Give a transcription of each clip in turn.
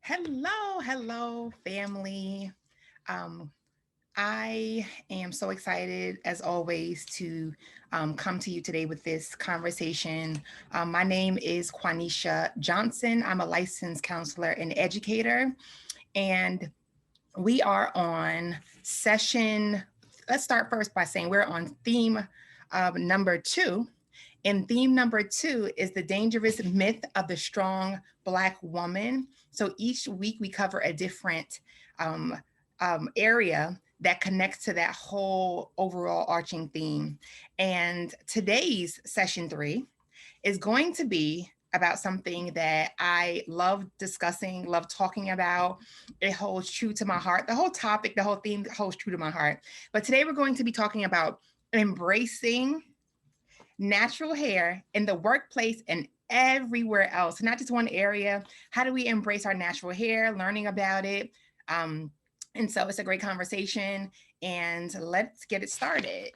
Hello, family. Um, I am so excited, as always, to come to you today with this conversation. My name is Quanisha Johnson. I'm a licensed counselor and educator, and we are on session. Let's start first by saying we're on theme number two. And theme number two is the dangerous myth of the strong Black woman. So each week we cover a different um, area that connects to that whole overall arching theme. And today's session three is going to be about something that I love discussing, love talking about. It holds true to my heart. The whole topic, the whole theme holds true to my heart. But today we're going to be talking about embracing natural hair in the workplace and everywhere else, not just one area. How do we embrace our natural hair, learning about it? Um, and so it's a great conversation, and let's get it started.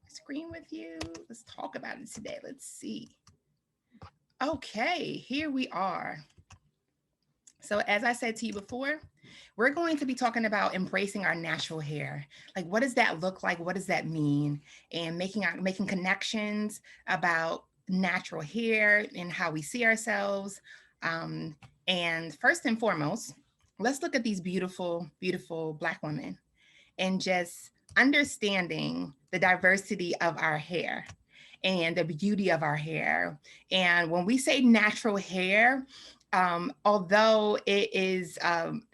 Screen with you. Let's talk about it today. Let's see. Okay, here we are. So, as I said to you before, we're going to be talking about embracing our natural hair. Like, what does that look like? What does that mean? And making connections about natural hair and how we see ourselves. Um, and first and foremost, let's look at these beautiful Black women and just understanding the diversity of our hair and the beauty of our hair. And when we say natural hair, although it is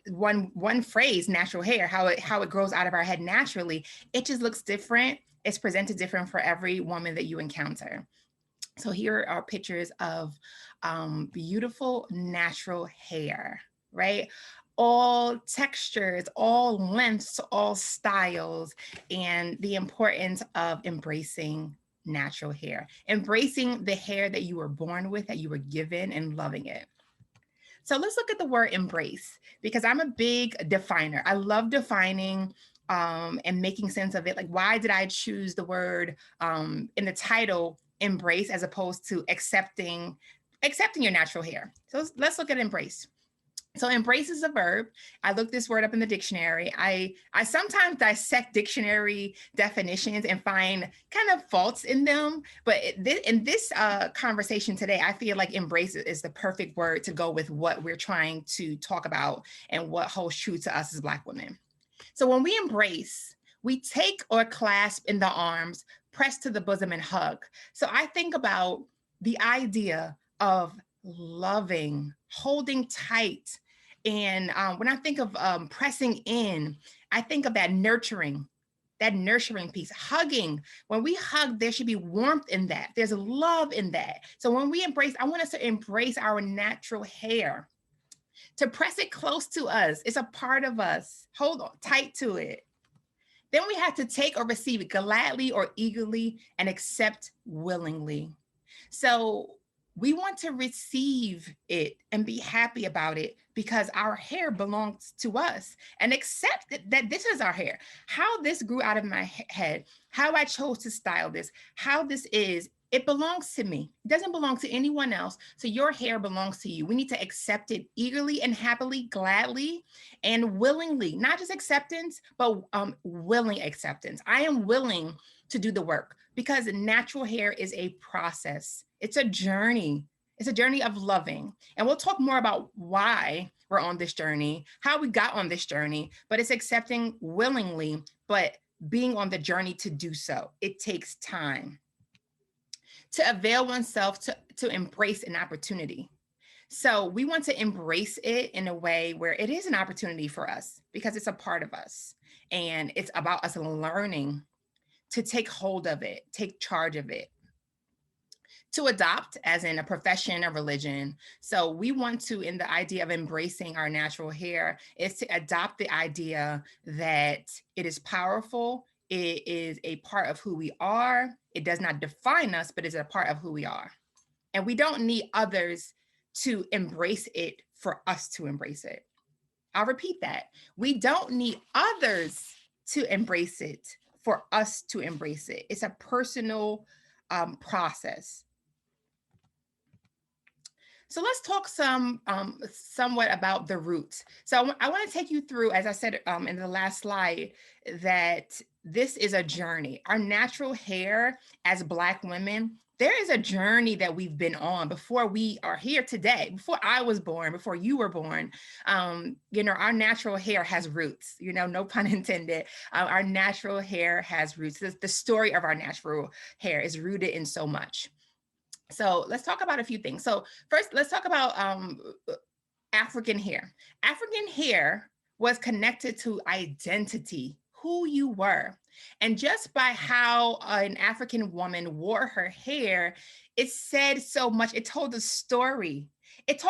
one phrase, natural hair, how it grows out of our head naturally, it just looks different. It's presented different for every woman that you encounter. So here are pictures of beautiful natural hair, right? All textures, all lengths, all styles, and the importance of embracing natural hair, embracing the hair that you were born with, that you were given, and loving it. So let's look at the word embrace because I'm a big definer. I love defining and making sense of it. Like, why did I choose the word in the title embrace as opposed to accepting your natural hair? So let's look at embrace. So embrace is a verb. I looked this word up in the dictionary. I sometimes dissect dictionary definitions and find kind of faults in them. But in this conversation today, I feel like embrace is the perfect word to go with what we're trying to talk about and what holds true to us as Black women. So when we embrace, we take or clasp in the arms, press to the bosom and hug. So I think about the idea of loving, holding tight. And when I think of pressing in, I think of that nurturing piece, hugging. When we hug, there should be warmth in that. There's love in that. So when we embrace, I want us to embrace our natural hair, to press it close to us. It's a part of us. Hold on tight to it. Then we have to take or receive it gladly or eagerly and accept willingly. So we want to receive it and be happy about it because our hair belongs to us and accept that this is our hair. How this grew out of my head, how I chose to style this, how this is, it belongs to me. It doesn't belong to anyone else. So your hair belongs to you. We need to accept it eagerly and happily, gladly and willingly, not just acceptance, but willing acceptance. I am willing to do the work because natural hair is a process. It's a journey. It's a journey of loving. And we'll talk more about why we're on this journey, how we got on this journey, but it's accepting willingly, but being on the journey to do so. It takes time to avail oneself to embrace an opportunity. So we want to embrace it in a way where it is an opportunity for us because it's a part of us. And it's about us learning to take hold of it, take charge of it, to adopt as in a profession or religion. So we want to, in the idea of embracing our natural hair, is to adopt the idea that it is powerful, it is a part of who we are. It does not define us, but is a part of who we are. And we don't need others to embrace it for us to embrace it. I'll repeat that. We don't need others to embrace it for us to embrace it. It's a personal process. So let's talk somewhat about the roots. So I want to take you through, as I said in the last slide, that this is a journey. Our natural hair as Black women, there is a journey that we've been on before we are here today, before I was born, before you were born. Our natural hair has roots, no pun intended. Our natural hair has roots. The story of our natural hair is rooted in so much. So let's talk about a few things. So first, let's talk about African hair. African hair was connected to identity, who you were. And just by how an African woman wore her hair, it said so much. It told a story. It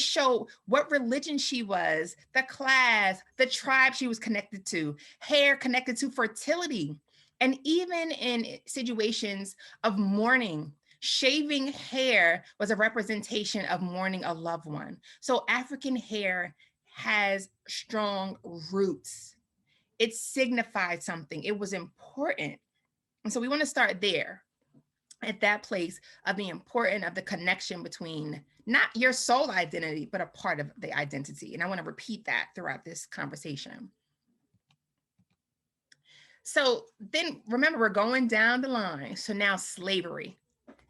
showed what religion she was, the class, the tribe she was connected to, hair connected to fertility. And even in situations of mourning, shaving hair was a representation of mourning a loved one. So African hair has strong roots. It signified something. It was important. And so we want to start there, at that place of the importance of the connection between not your soul identity, but a part of the identity. And I want to repeat that throughout this conversation. So then remember, we're going down the line. So now slavery.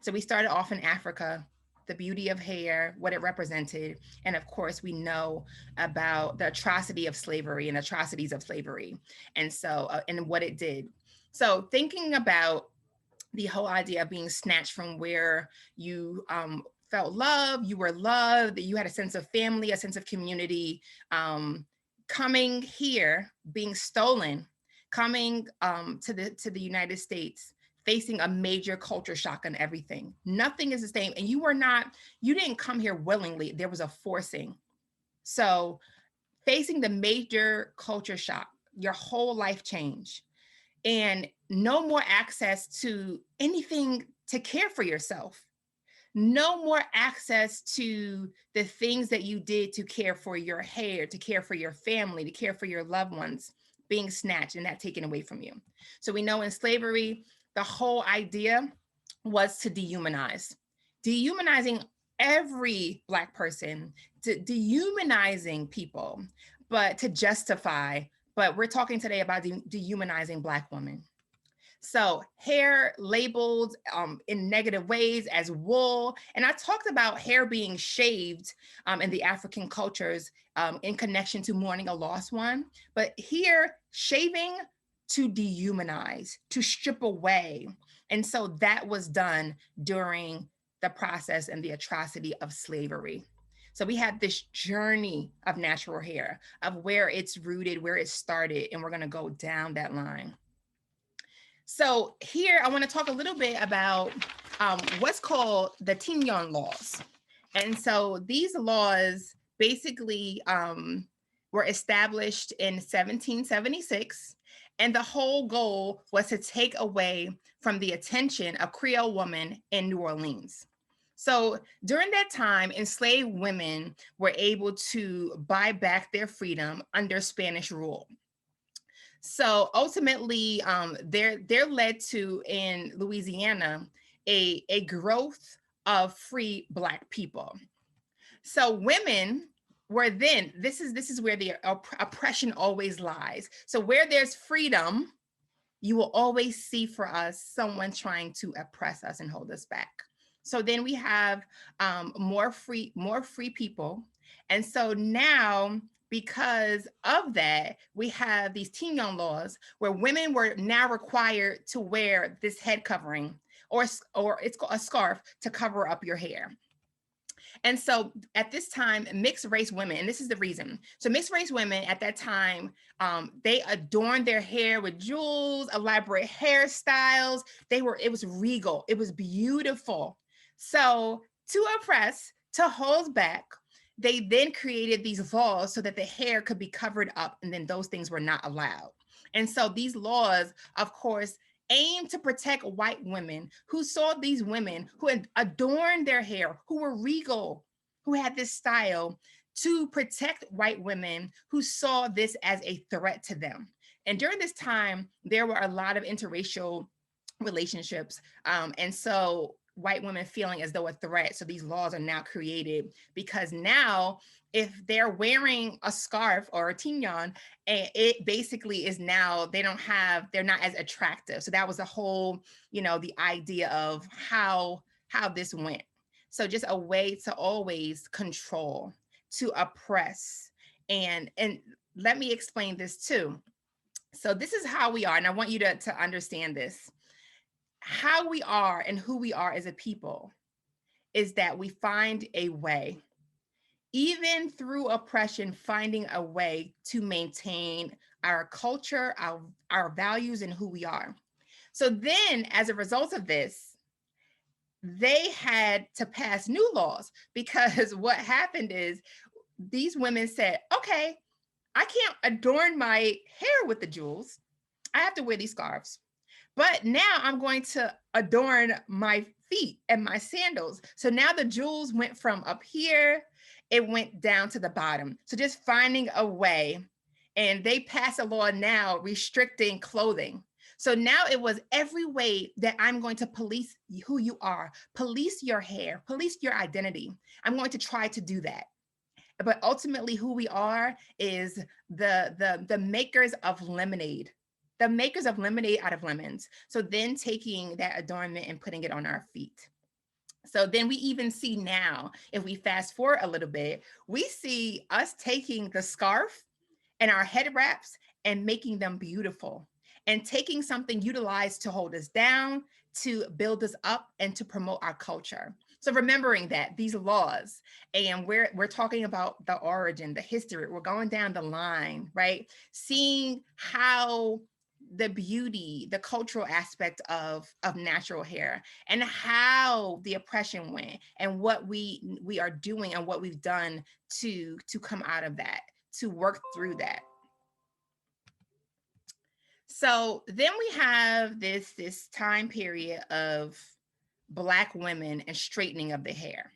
So we started off in Africa, the beauty of hair, what it represented. And of course, we know about the atrocity of slavery and atrocities of slavery. And so, and what it did. So thinking about the whole idea of being snatched from where you felt love, you were loved, that you had a sense of family, a sense of community, coming here, being stolen, coming to the United States, facing a major culture shock on everything. Nothing is the same. And you didn't come here willingly. There was a forcing. So facing the major culture shock, your whole life changed, and no more access to anything to care for yourself. No more access to the things that you did to care for your hair, to care for your family, to care for your loved ones, being snatched and that taken away from you. So we know in slavery, the whole idea was to dehumanize, dehumanizing every Black person, dehumanizing people, but to justify. But we're talking today about dehumanizing Black women. So hair labeled in negative ways as wool. And I talked about hair being shaved in the African cultures in connection to mourning a lost one. But here, shaving to dehumanize, to strip away. And so that was done during the process and the atrocity of slavery. So we have this journey of natural hair, of where it's rooted, where it started, and we're going to go down that line. So here I want to talk a little bit about what's called the Tinyon Laws. And so these laws basically were established in 1776. And the whole goal was to take away from the attention of Creole women in New Orleans. So during that time, enslaved women were able to buy back their freedom under Spanish rule. So ultimately, there led to, in Louisiana, a growth of free Black people. So women were then, this is where the oppression always lies. So where there's freedom, you will always see for us someone trying to oppress us and hold us back. So then we have more free people. And so now, because of that, we have these Tinyon laws where women were now required to wear this head covering, or it's called a scarf, to cover up your hair. And so at this time, mixed race women, and this is the reason. So mixed race women at that time, they adorned their hair with jewels, elaborate hairstyles. It was regal. It was beautiful. So to oppress, to hold back, they then created these laws so that the hair could be covered up, and then those things were not allowed. And so these laws, of course, aimed to protect white women who saw these women who had adorned their hair, who were regal, who had this style, to protect white women who saw this as a threat to them. And during this time, there were a lot of interracial relationships. And so white women feeling as though a threat. So these laws are now created because now if they're wearing a scarf or a tinyon, it basically is now they're not as attractive. So that was the whole, the idea of how this went. So just a way to always control, to oppress. And let me explain this too. So this is how we are, and I want you to understand this. How we are and who we are as a people is that we find a way, even through oppression, finding a way to maintain our culture, our values, and who we are. So then, as a result of this, they had to pass new laws because what happened is these women said, okay, I can't adorn my hair with the jewels. I have to wear these scarves. But now I'm going to adorn my feet and my sandals. So now the jewels went from up here, it went down to the bottom. So just finding a way. And they passed a law now restricting clothing. So now it was every way that I'm going to police who you are, police your hair, police your identity. I'm going to try to do that. But ultimately who we are is the makers of lemonade. The makers of lemonade out of lemons. So then taking that adornment and putting it on our feet. So then we even see now, if we fast forward a little bit, we see us taking the scarf and our head wraps and making them beautiful, and taking something utilized to hold us down, to build us up, and to promote our culture. So remembering that these laws, and we're talking about the origin, the history, we're going down the line, right? Seeing how the beauty, the cultural aspect of natural hair, and how the oppression went, and what we are doing and what we've done to come out of that, to work through that. So then we have this time period of Black women and straightening of the hair.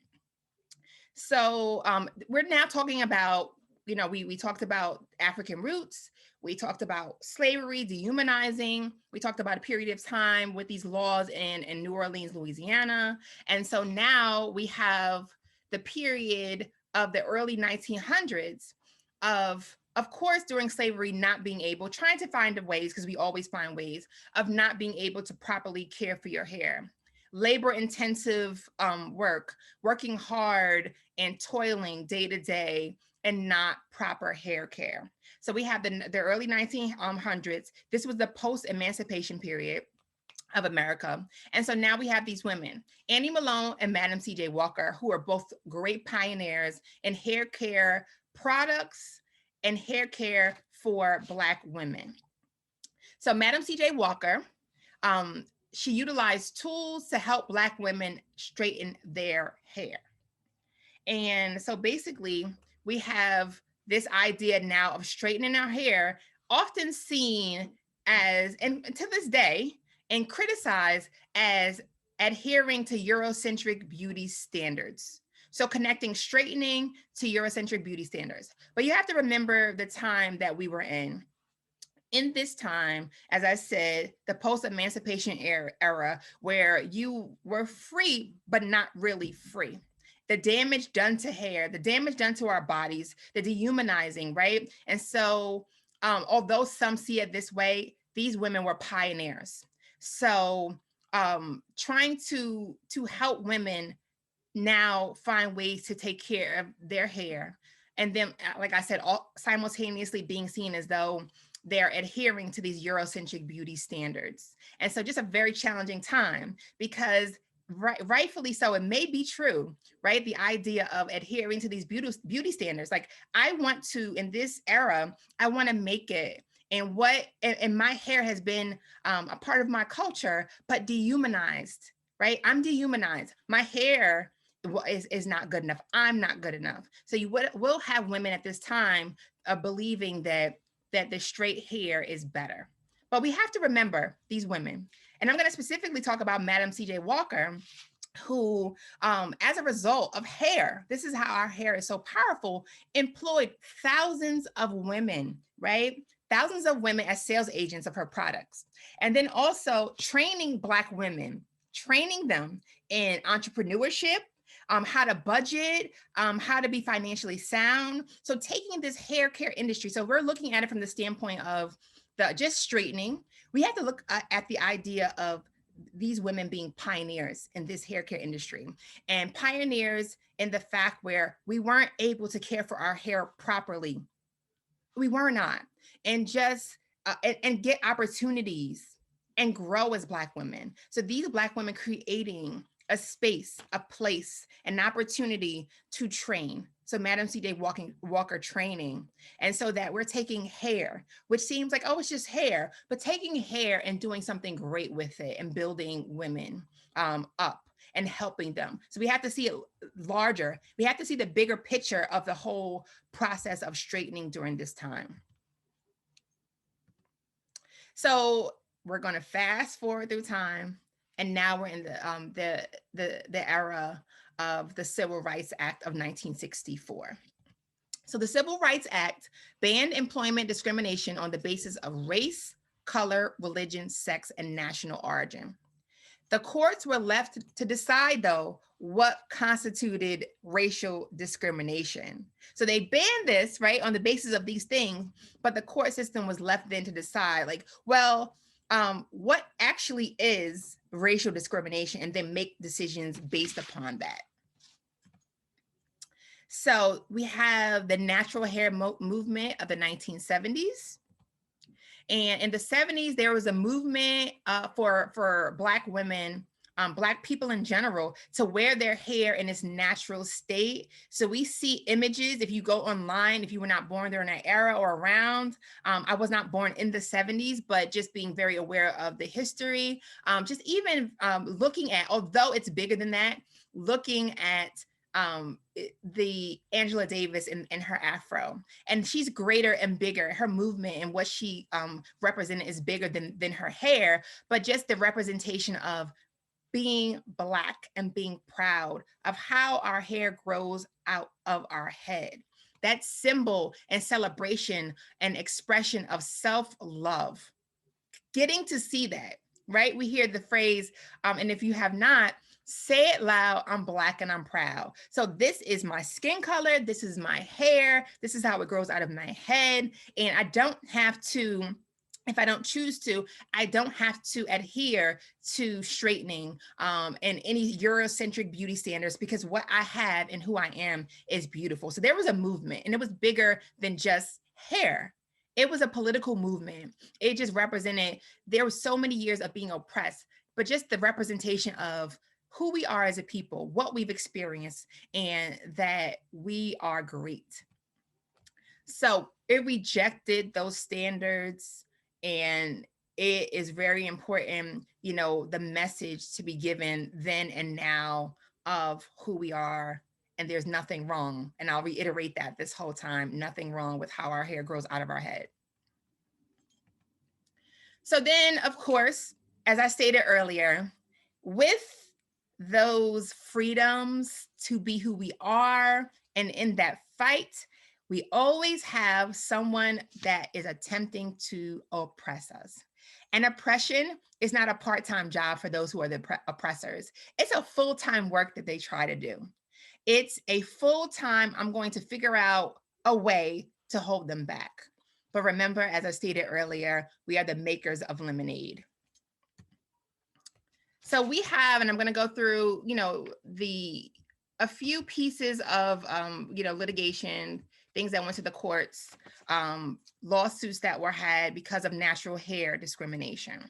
So we're now talking about, we talked about African roots. We talked about slavery, dehumanizing. We talked about a period of time with these laws in New Orleans, Louisiana. And so now we have the period of the early 1900s of course, during slavery, not being able, trying to find ways, because we always find ways of not being able to properly care for your hair. Labor intensive work, working hard and toiling day to day, and not proper hair care. So we have the early 1900s. This was the post-emancipation period of America. And so now we have these women, Annie Malone and Madam C.J. Walker, who are both great pioneers in hair care products and hair care for Black women. So Madam C.J. Walker, she utilized tools to help Black women straighten their hair. And so basically we have this idea now of straightening our hair, often seen as, and to this day, and criticized as adhering to Eurocentric beauty standards. So connecting straightening to Eurocentric beauty standards. But you have to remember the time that we were in. In this time, as I said, the post-emancipation era, where you were free, but not really free. The damage done to hair, the damage done to our bodies, the dehumanizing, right? And so, although some see it this way, these women were pioneers. So trying to help women now find ways to take care of their hair. And then, like I said, all simultaneously being seen as though they're adhering to these Eurocentric beauty standards. And so just a very challenging time, because rightfully so, it may be true, right? The idea of adhering to these beauty standards. Like, I want to, in this era, I want to make it. And my hair has been a part of my culture, but dehumanized, right? I'm dehumanized. My hair is not good enough. I'm not good enough. So you will have women at this time believing that the straight hair is better. But we have to remember these women. And I'm going to specifically talk about Madam C.J. Walker, who, as a result of hair, this is how our hair is so powerful, employed thousands of women, right? Thousands of women as sales agents of her products. And then also training Black women, training them in entrepreneurship, how to budget, how to be financially sound. So taking this hair care industry, so we're looking at it from the standpoint of the just straightening. We have to look at the idea of these women being pioneers in this hair care industry, and pioneers in the fact where we weren't able to care for our hair properly. We were not. And just and get opportunities and grow as Black women. So these Black women creating a space, a place, an opportunity to train. So Madam C.J. Walker training. And so that we're taking hair, which seems like, oh, it's just hair, but taking hair and doing something great with it and building women up and helping them. So we have to see it larger. We have to see the bigger picture of the whole process of straightening during this time. So we're going to fast forward through time, and now we're in the era of the Civil Rights Act of 1964. So the Civil Rights Act banned employment discrimination on the basis of race, color, religion, sex, and national origin. The courts were left to decide, though, what constituted racial discrimination. So they banned this, right, on the basis of these things, but the court system was left then to decide, like, well, what actually is racial discrimination, and then make decisions based upon that. So we have the natural hair movement of the 1970s. And in the 70s, there was a movement for Black women, Black people in general, to wear their hair in its natural state. So we see images, if you go online, if you were not born during that era or around, I was not born in the 70s, but just being very aware of the history, just even looking at, although it's bigger than that, looking at the Angela Davis in her afro, and she's greater and bigger. Her movement and what she represented is bigger than her hair, but just the representation of being Black and being proud of how our hair grows out of our head. That symbol and celebration and expression of self-love. Getting to see that, right? We hear the phrase, and if you have not, say it loud, I'm Black and I'm proud. So this is my skin color, this is my hair, this is how it grows out of my head. And I don't have to, if I don't choose to, I don't have to adhere to straightening and any Eurocentric beauty standards, because what I have and who I am is beautiful. So there was a movement, and it was bigger than just hair. It was a political movement. It just represented, there were so many years of being oppressed, but just the representation of who we are as a people, what we've experienced, and that we are great. So it rejected those standards, and it is very important, you know, the message to be given then and now of who we are. And there's nothing wrong, and I'll reiterate that this whole time, nothing wrong with how our hair grows out of our head. So then, of course, as I stated earlier, with those freedoms to be who we are, and in that fight, we always have someone that is attempting to oppress us. And oppression is not a part-time job for those who are the oppressors. It's a full-time work that they try to do. It's a full-time, I'm going to figure out a way to hold them back. But remember, as I stated earlier, we are the makers of lemonade. So we have, and I'm going to go through, you know, a few pieces of, you know, litigation, things that went to the courts, lawsuits that were had because of natural hair discrimination.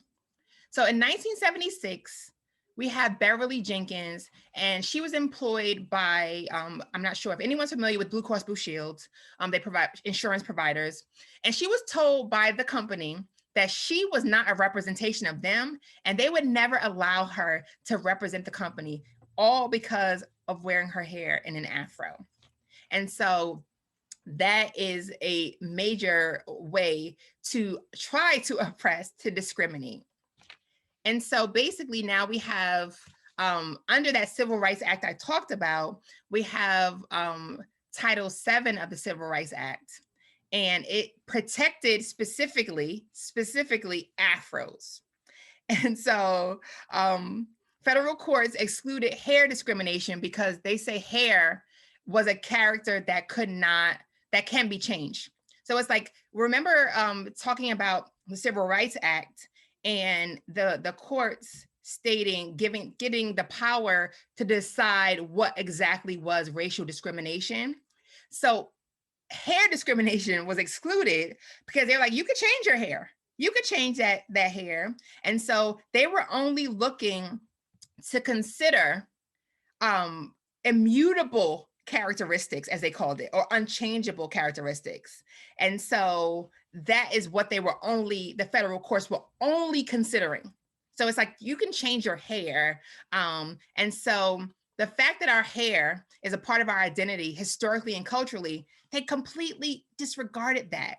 So in 1976, we have Beverly Jenkins, and she was employed by, I'm not sure if anyone's familiar with Blue Cross Blue Shield. They provide insurance providers. And she was told by the company that she was not a representation of them, and they would never allow her to represent the company, all because of wearing her hair in an afro. And so that is a major way to try to oppress, to discriminate. And so basically now we have, under that Civil Rights Act I talked about, we have Title VII of the Civil Rights Act. And it protected specifically afros. And so federal courts excluded hair discrimination because they say hair was a character that can be changed. So it's like, remember talking about the Civil Rights Act and the courts stating, getting the power to decide what exactly was racial discrimination. So hair discrimination was excluded because they're like, you could change your hair. You could change that hair. And so they were only looking to consider immutable characteristics, as they called it, or unchangeable characteristics. And so that is what the federal courts were only considering. So it's like, you can change your hair. And so the fact that our hair is a part of our identity historically and culturally, they completely disregarded that.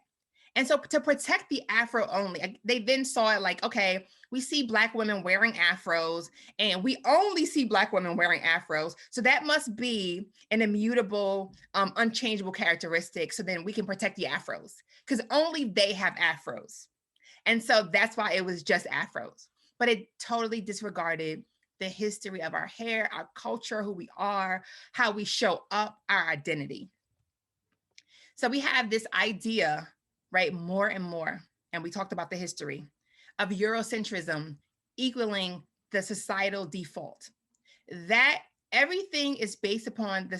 And so to protect the Afro only, they then saw it like, okay, we see Black women wearing afros and we only see Black women wearing afros. So that must be an immutable, unchangeable characteristic. So then we can protect the afros because only they have afros. And so that's why it was just afros. But it totally disregarded the history of our hair, our culture, who we are, how we show up, our identity. So we have this idea, right, more and more, and we talked about the history of Eurocentrism equaling the societal default, that everything is based upon the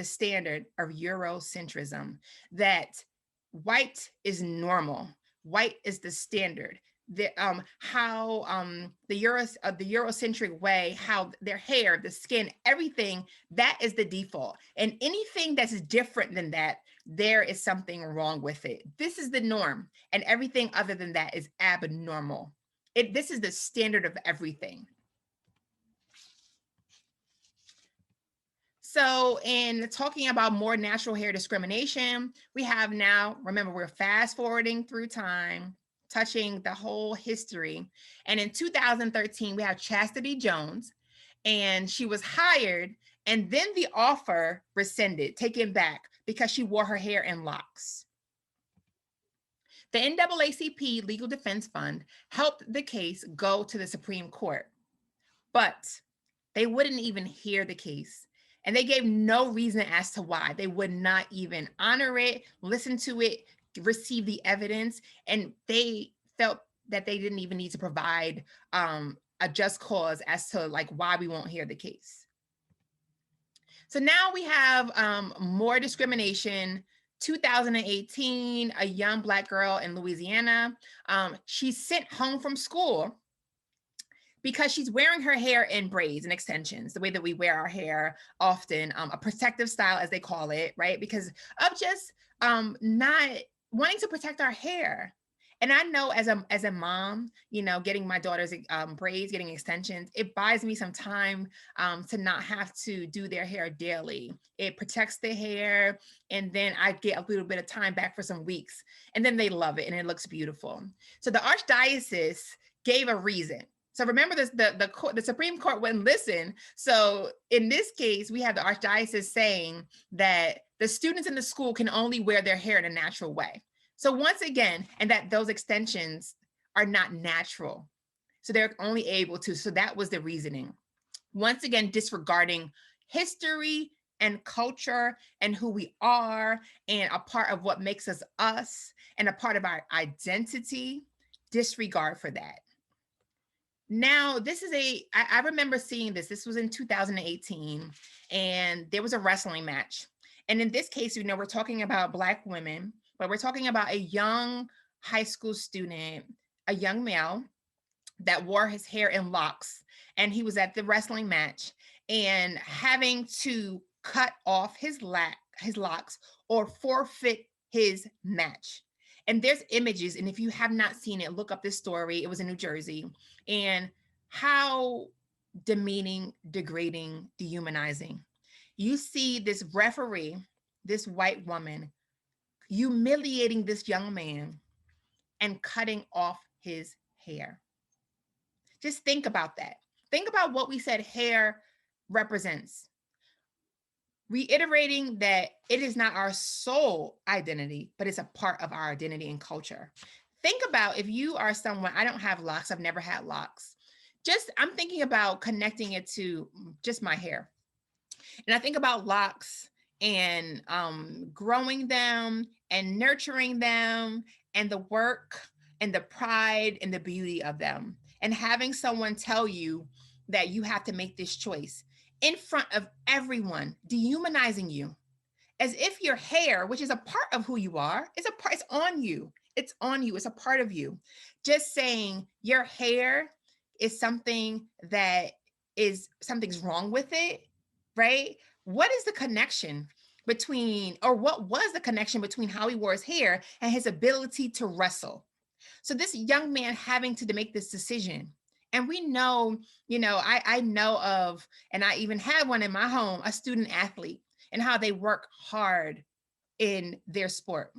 standard of Eurocentrism, that white is normal, white is the standard. The Eurocentric way, how their hair, the skin, everything, that is the default. And anything that's different than that, there is something wrong with it. This is the norm, and everything other than that is abnormal. This is the standard of everything. So in talking about more natural hair discrimination, we have now, remember, we're fast forwarding through time, touching the whole history. And in 2013, we have Chastity Jones, and she was hired, and then the offer rescinded, taken back, because she wore her hair in locks. The NAACP Legal Defense Fund helped the case go to the Supreme Court, but they wouldn't even hear the case. And they gave no reason as to why. They would not even honor it, listen to it, receive the evidence, and they felt that they didn't even need to provide a just cause as to like why we won't hear the case. So now we have more discrimination. 2018, a young Black girl in Louisiana, she's sent home from school because she's wearing her hair in braids and extensions, the way that we wear our hair often, a protective style, as they call it, right? Because of just not wanting to protect our hair. And I know as a mom, you know, getting my daughter's braids, getting extensions, it buys me some time to not have to do their hair daily. It protects the hair, and then I get a little bit of time back for some weeks, and then they love it, and it looks beautiful. So the Archdiocese gave a reason. So remember this, the Supreme Court wouldn't listen. So in this case, we have the Archdiocese saying that the students in the school can only wear their hair in a natural way. So once again, and that those extensions are not natural. So they're only able to, so that was the reasoning. Once again, disregarding history and culture and who we are and a part of what makes us us and a part of our identity, disregard for that. Now, this is I remember seeing this. This was in 2018, and there was a wrestling match. And in this case, you know, we're talking about Black women, but we're talking about a young high school student, a young male that wore his hair in locks. And he was at the wrestling match and having to cut off his locks or forfeit his match. And there's images, and if you have not seen it, look up this story. It was in New Jersey, and how demeaning, degrading, dehumanizing. You see this referee, this white woman, humiliating this young man and cutting off his hair. Just think about that. Think about what we said hair represents. Reiterating that it is not our sole identity, but it's a part of our identity and culture. Think about if you are someone, I don't have locks, I've never had locks. just, I'm thinking about connecting it to just my hair. And I think about locks and growing them and nurturing them and the work and the pride and the beauty of them. And having someone tell you that you have to make this choice in front of everyone, dehumanizing you as if your hair, which is a part of who you are, is a part, it's on you. It's on you. It's a part of you. Just saying your hair is something that is something's wrong with it, right? What is the connection between, or what was the connection between how he wore his hair and his ability to wrestle? So this young man having to make this decision. And we know, I know of, and I even had one in my home, a student athlete, and how they work hard in their sport.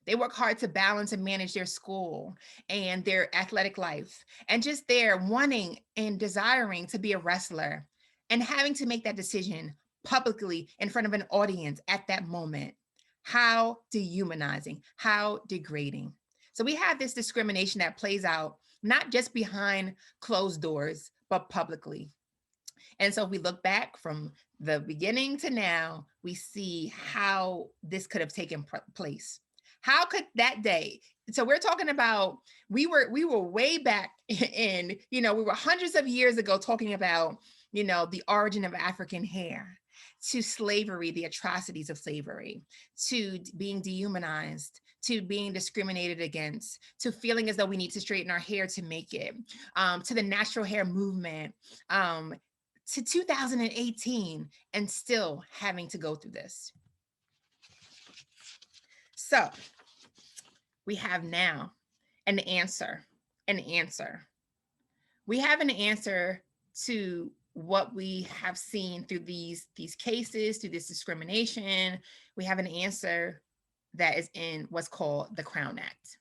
They work hard to balance and manage their school and their athletic life, and just there wanting and desiring to be a wrestler and having to make that decision publicly in front of an audience at that moment. How dehumanizing, how degrading. So we have this discrimination that plays out not just behind closed doors, but publicly. And so if we look back from the beginning to now, we see how this could have taken place. How could that day? So we're talking about, we were way back in, we were hundreds of years ago talking about, the origin of African hair, to slavery, the atrocities of slavery, to being dehumanized, to being discriminated against, to feeling as though we need to straighten our hair to make it, to the natural hair movement, to 2018, and still having to go through this. So we have now an answer. We have an answer to what we have seen through these cases, through this discrimination. We have an answer that is in what's called the Crown Act.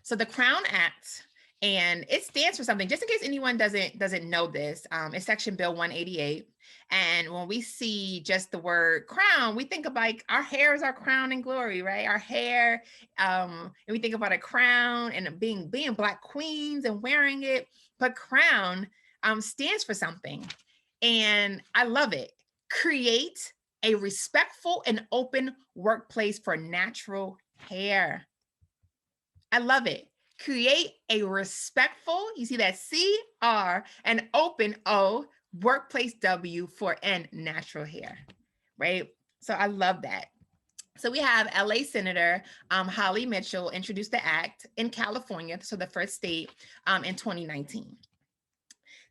So the Crown Act, and it stands for something, just in case anyone doesn't know this, it's Section Bill 188. And when we see just the word crown, we think about our hair is our crown and glory, right? Our hair, and we think about a crown and being Black queens and wearing it. But crown stands for something, and I love it. Create a respectful and open workplace for natural hair. I love it. Create a respectful, you see that C-R, and open O, workplace W for N, natural hair, right? So I love that. So we have LA Senator Holly Mitchell introduced the act in California, so the first state, in 2019.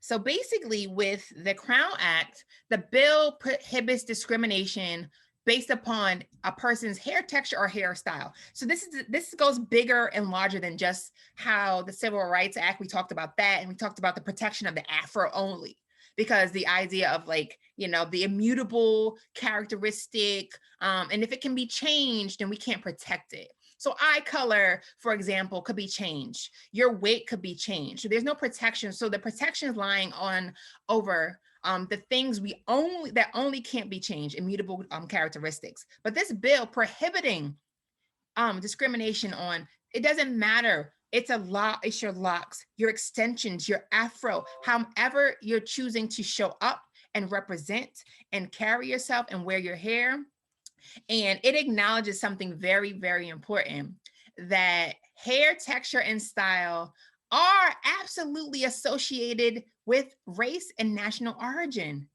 So basically with the Crown Act, the bill prohibits discrimination based upon a person's hair texture or hairstyle. So this goes bigger and larger than just how the Civil Rights Act, we talked about that, and we talked about the protection of the afro only, because the idea of the immutable characteristic, and if it can be changed, then we can't protect it. So eye color, for example, could be changed. Your weight could be changed. So there's no protection. So the protection is lying on over the things that only can't be changed, immutable characteristics. But this bill prohibiting discrimination on, it doesn't matter. It's a law. It's your locks, your extensions, your afro, however you're choosing to show up and represent and carry yourself and wear your hair. And it acknowledges something very, very important, that hair texture and style are absolutely associated with race and national origin.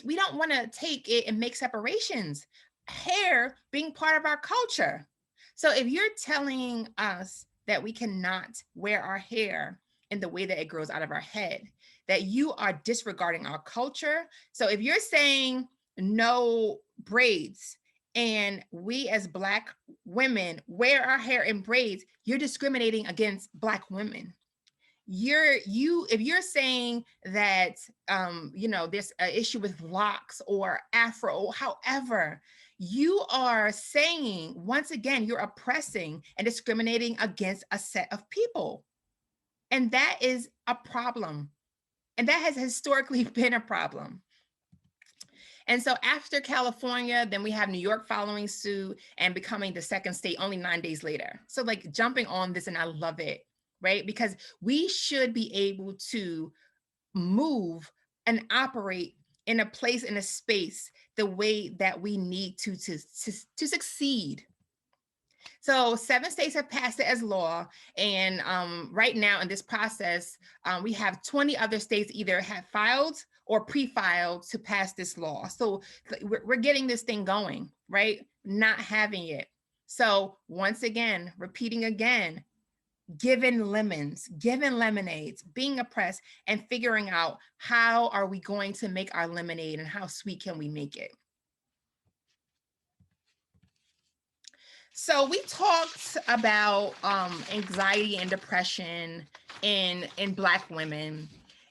We don't want to take it and make separations. Hair being part of our culture. So if you're telling us that we cannot wear our hair in the way that it grows out of our head, that you are disregarding our culture. So if you're saying no braids, and we as Black women wear our hair in braids, you're discriminating against Black women. If you're saying that there's an issue with locks or afro, however, you are saying, once again, you're oppressing and discriminating against a set of people. And that is a problem. And that has historically been a problem. And so after California, then we have New York following suit and becoming the second state only 9 days later. So jumping on this, and I love it, right? Because we should be able to move and operate in a place, in a space, the way that we need to succeed. So 7 states have passed it as law, and right now in this process, we have 20 other states either have filed or pre-filed to pass this law. So we're getting this thing going, right? Not having it. So once again, repeating again, giving lemons, giving lemonades, being oppressed, and figuring out how are we going to make our lemonade and how sweet can we make it. So we talked about anxiety and depression in Black women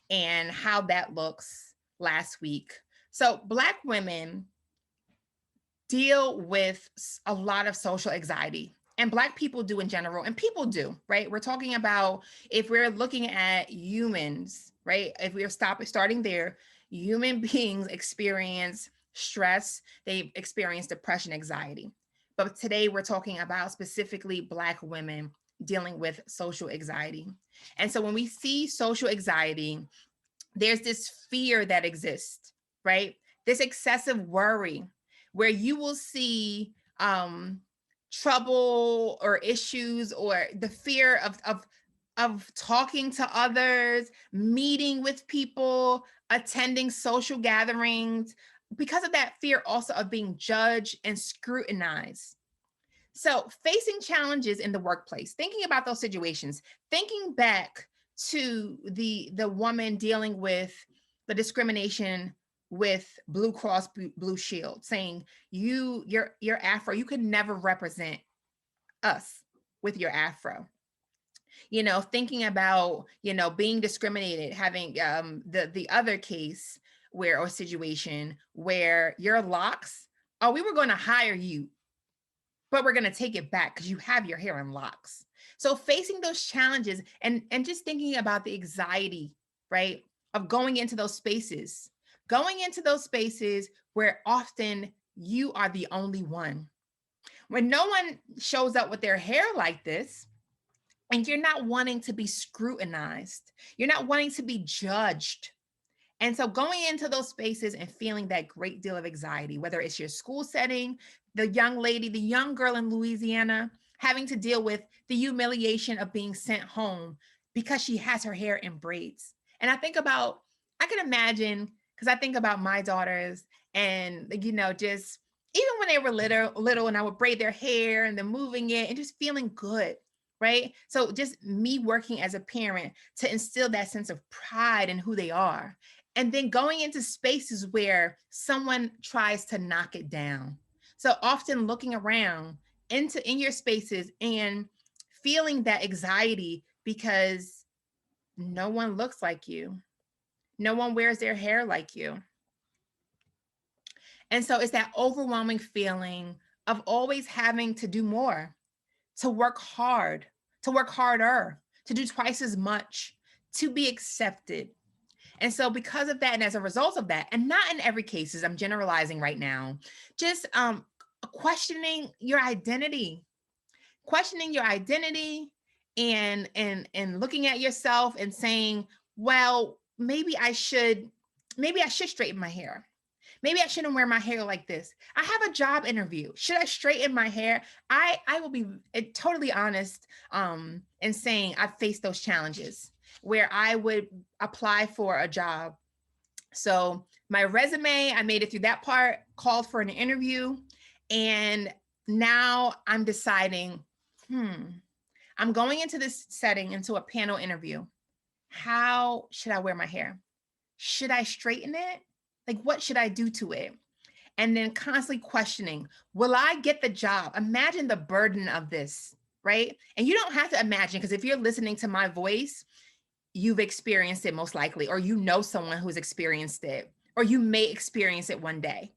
and how that looks last week. So Black women deal with a lot of social anxiety, and Black people do in general, and people do, right? We're talking about, if we're looking at humans, right? If we're starting there, human beings experience stress, they experience depression, anxiety. But today we're talking about specifically Black women dealing with social anxiety. And so when we see social anxiety, there's this fear that exists, right? This excessive worry where you will see trouble or issues, or the fear of talking to others, meeting with people, attending social gatherings, because of that fear also of being judged and scrutinized. So facing challenges in the workplace, thinking about those situations, thinking back to the woman dealing with the discrimination with Blue Cross Blue Shield, saying your Afro, you could never represent us with your Afro. Thinking about, being discriminated, having the other case where, or situation where your locks, oh, we were going to hire you, but we're going to take it back because you have your hair in locks. So facing those challenges and just thinking about the anxiety, right, of going into those spaces where often you are the only one. When no one shows up with their hair like this, and you're not wanting to be scrutinized, you're not wanting to be judged. And so going into those spaces and feeling that great deal of anxiety, whether it's your school setting, the young lady, the young girl in Louisiana, having to deal with the humiliation of being sent home because she has her hair in braids. And I can imagine, because I think about my daughters and, just even when they were little and I would braid their hair and then moving it and just feeling good. Right. So just me working as a parent to instill that sense of pride in who they are, and then going into spaces where someone tries to knock it down. So often looking around in your spaces and feeling that anxiety because no one looks like you. No one wears their hair like you. And so it's that overwhelming feeling of always having to do more, to work hard, to work harder, to do twice as much, to be accepted. And so because of that, and as a result of that, and not in every cases, I'm generalizing right now, just questioning your identity, and looking at yourself and saying, well, maybe I should straighten my hair. Maybe I shouldn't wear my hair like this. I have a job interview. Should I straighten my hair? I will be totally honest in saying I've faced those challenges where I would apply for a job. So my resume, I made it through that part, called for an interview, and now I'm deciding, I'm going into this setting, into a panel interview. How should I wear my hair? Should I straighten it? Like, what should I do to it? And then constantly questioning, will I get the job? Imagine the burden of this, right? And you don't have to imagine, because if you're listening to my voice, you've experienced it most likely, or you know someone who's experienced it, or you may experience it one day.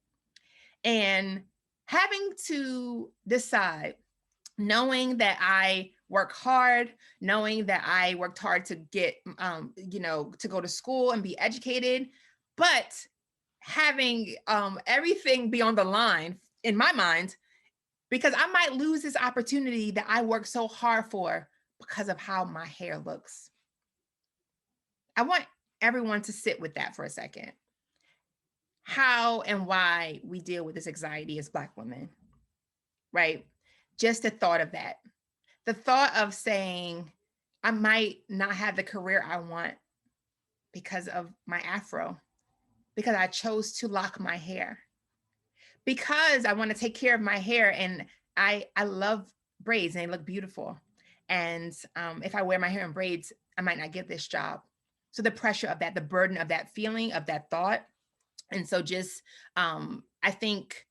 And having to decide, knowing that I work hard, knowing that I worked hard to get, to go to school and be educated, but having everything be on the line in my mind, because I might lose this opportunity that I worked so hard for because of how my hair looks. I want everyone to sit with that for a second. How and why we deal with this anxiety as Black women, right? Just the thought of that. The thought of saying, I might not have the career I want because of my afro, because I chose to lock my hair, because I want to take care of my hair, and I love braids and they look beautiful. And if I wear my hair in braids, I might not get this job. So the pressure of that, the burden of that feeling, of that thought. And so just I think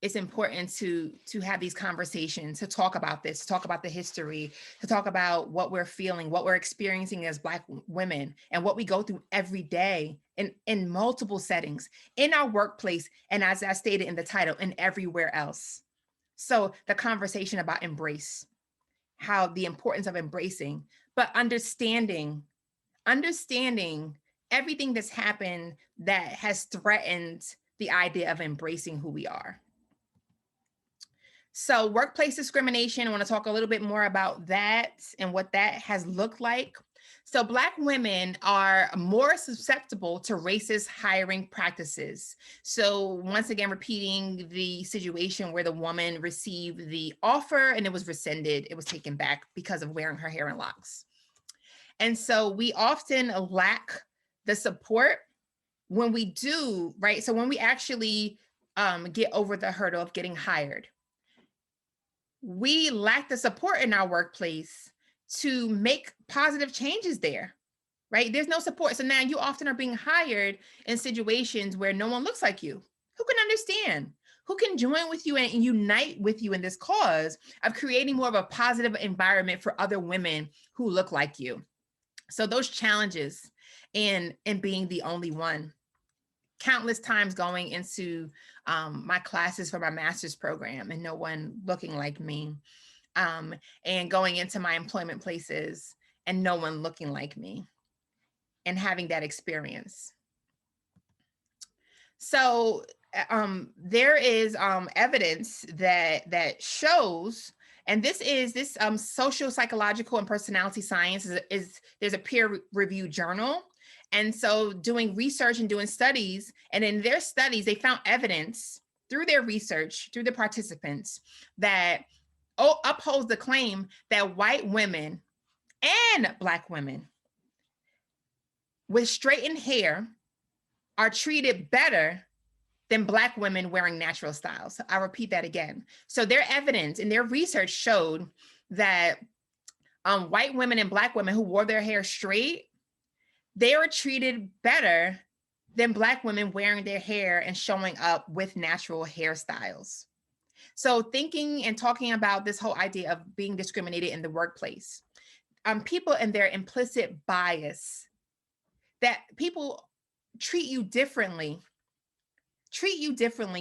it's important to have these conversations, to talk about this, to talk about the history, to talk about what we're feeling, what we're experiencing as Black women, and what we go through every day in multiple settings, in our workplace, and as I stated in the title, and everywhere else. So the conversation about embrace, how the importance of embracing, but understanding everything that's happened that has threatened the idea of embracing who we are. So workplace discrimination, I want to talk a little bit more about that and what that has looked like. So Black women are more susceptible to racist hiring practices. So once again, repeating the situation where the woman received the offer and it was rescinded, it was taken back because of wearing her hair in locks. And so we often lack the support when we do, right? So when we actually get over the hurdle of getting hired, we lack the support in our workplace to make positive changes there, right? There's no support. So now you often are being hired in situations where no one looks like you. Who can understand? Who can join with you and unite with you in this cause of creating more of a positive environment for other women who look like you? So those challenges and being the only one, countless times going into my classes for my master's program and no one looking like me, and going into my employment places and no one looking like me, and having that experience. So there is evidence that shows, and this social, psychological, and personality science is there's a peer-reviewed journal. And so doing research and doing studies, and in their studies, they found evidence through their research, through the participants, that upholds the claim that white women and Black women with straightened hair are treated better than Black women wearing natural styles. I'll repeat that again. So their evidence and their research showed that white women and Black women who wore their hair straight, they were treated better than Black women wearing their hair and showing up with natural hairstyles. So thinking and talking about this whole idea of being discriminated in the workplace, people and their implicit bias, that people treat you differently